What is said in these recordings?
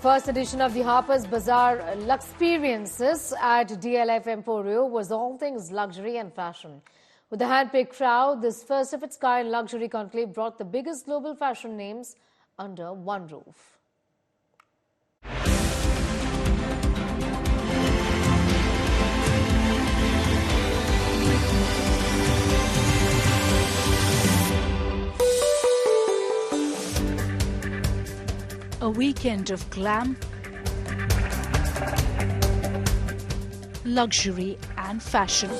first edition of the Harper's Bazaar Luxperiences at DLF Emporio was all things luxury and fashion. With the hand-picked crowd, this first of its kind luxury conclave brought the biggest global fashion names under one roof. A weekend of glam, luxury and fashion.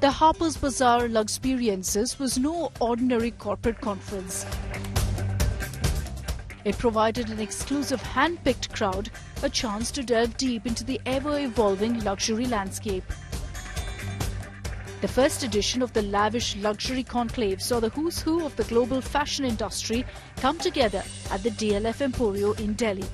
The Harper's Bazaar Luxperiences was no ordinary corporate conference. It provided an exclusive hand-picked crowd a chance to delve deep into the ever-evolving luxury landscape. The first edition of the lavish luxury conclave saw the who's who of the global fashion industry come together at the DLF Emporio in Delhi.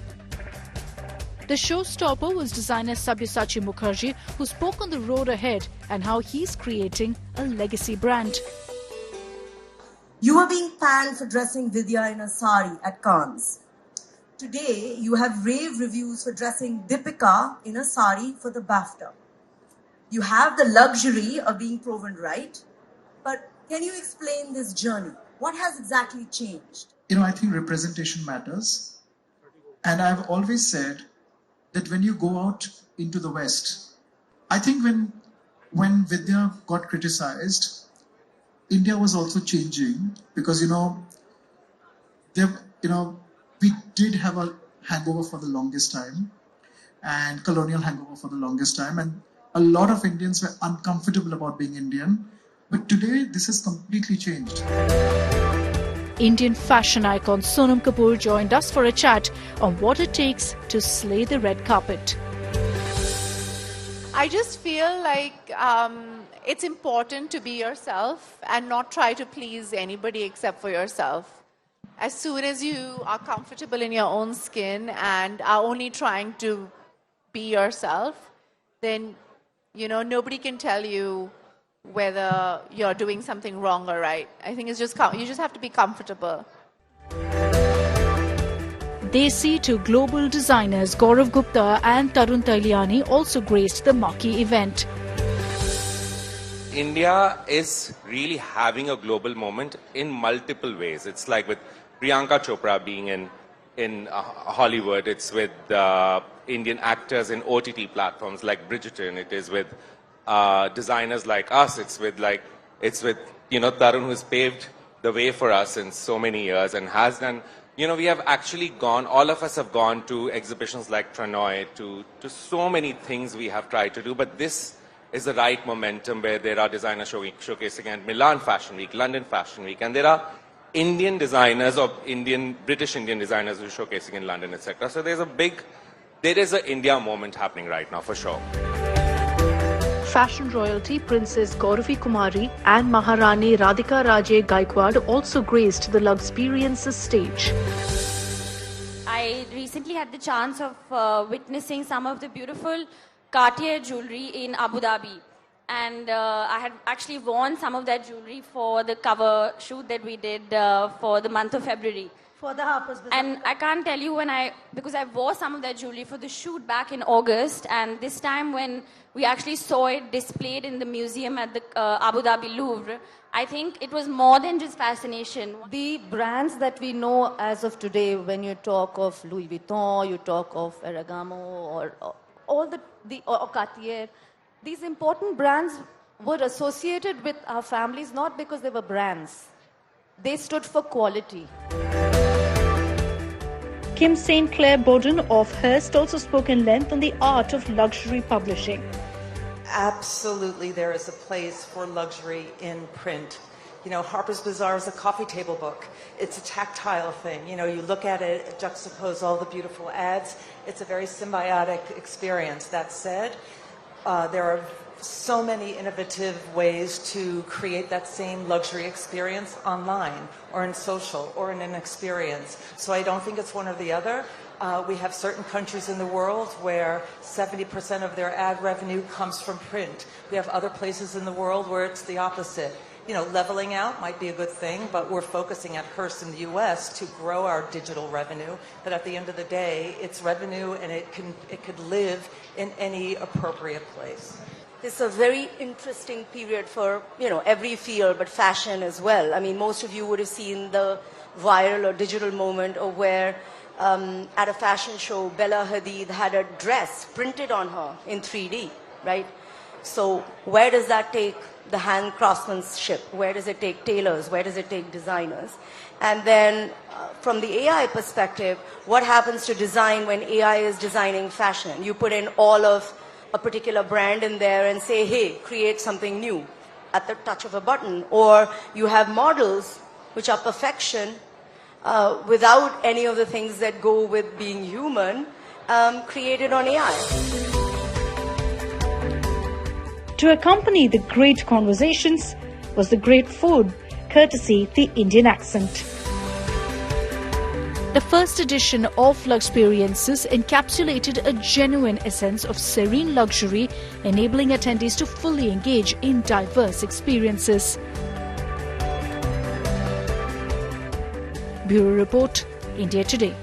The showstopper was designer Sabyasachi Mukherjee, who spoke on the road ahead and how he's creating a legacy brand. You are being panned for dressing Vidya in a sari at Cannes. Today, you have rave reviews for dressing Deepika in a sari for the BAFTA. You have the luxury of being proven right, but can you explain this journey? What has exactly changed? I think representation matters. And I've always said that when you go out into the West, I think when Vidya got criticized, India was also changing because, we did have a hangover for the longest time and colonial hangover for the longest time. And a lot of Indians were uncomfortable about being Indian, but today this has completely changed. Indian fashion icon Sonam Kapoor joined us for a chat on what it takes to slay the red carpet. I just feel like it's important to be yourself and not try to please anybody except for yourself. As soon as you are comfortable in your own skin and are only trying to be yourself, then nobody can tell you whether you're doing something wrong or right. I think it's just you just have to be comfortable. Desi to global designers Gaurav Gupta and Tarun Tailiani also graced the marquee event. India is really having a global moment in multiple ways. It's like with Priyanka Chopra being in Hollywood, it's with Indian actors in OTT platforms like Bridgerton, it is with designers like us, it's with Tarun, who's paved the way for us in so many years and has done, we have actually gone, all of us have gone to exhibitions like Tranoy, to so many things we have tried to do, but this is the right momentum where there are designers showcasing at Milan Fashion Week, London Fashion Week, and there are Indian designers or British Indian designers who are showcasing in London, etc. So there is an India moment happening right now for sure. Fashion royalty Princess Gauravi Kumari and Maharani Radhika Raje Gaikwad also graced the Luxperiences stage. I recently had the chance of witnessing some of the beautiful Cartier jewelry in Abu Dhabi. And I had actually worn some of that jewelry for the cover shoot that we did for the month of February. For the Harper's Bazaar. And I can't tell you because I wore some of that jewelry for the shoot back in August, and this time when we actually saw it displayed in the museum at the Abu Dhabi Louvre, I think it was more than just fascination. The brands that we know as of today, when you talk of Louis Vuitton, you talk of Ferragamo or all or Cartier, these important brands were associated with our families not because they were brands. They stood for quality. Kim St. Clair Bowden of Hearst also spoke in length on the art of luxury publishing. Absolutely, there is a place for luxury in print. Harper's Bazaar is a coffee table book. It's a tactile thing. You look at it, juxtapose all the beautiful ads. It's a very symbiotic experience. That said, there are so many innovative ways to create that same luxury experience online or in social or in an experience. So I don't think it's one or the other. We have certain countries in the world where 70% of their ad revenue comes from print. We have other places in the world where it's the opposite. leveling out might be a good thing, but we're focusing at Hearst in the U.S. to grow our digital revenue. But at the end of the day, it's revenue, and it could live in any appropriate place. It's a very interesting period for, every field, but fashion as well. I mean, most of you would have seen the viral or digital moment of where at a fashion show, Bella Hadid had a dress printed on her in 3D, right? So where does that take the hand craftsmanship? Where does it take tailors? Where does it take designers? And then from the AI perspective, what happens to design when AI is designing fashion? You put in all of a particular brand in there and say, hey, create something new at the touch of a button. Or you have models which are perfection without any of the things that go with being human, created on AI. To accompany the great conversations was the great food, courtesy the Indian accent. The first edition of Luxperiences encapsulated a genuine essence of serene luxury, enabling attendees to fully engage in diverse experiences. Bureau Report, India Today.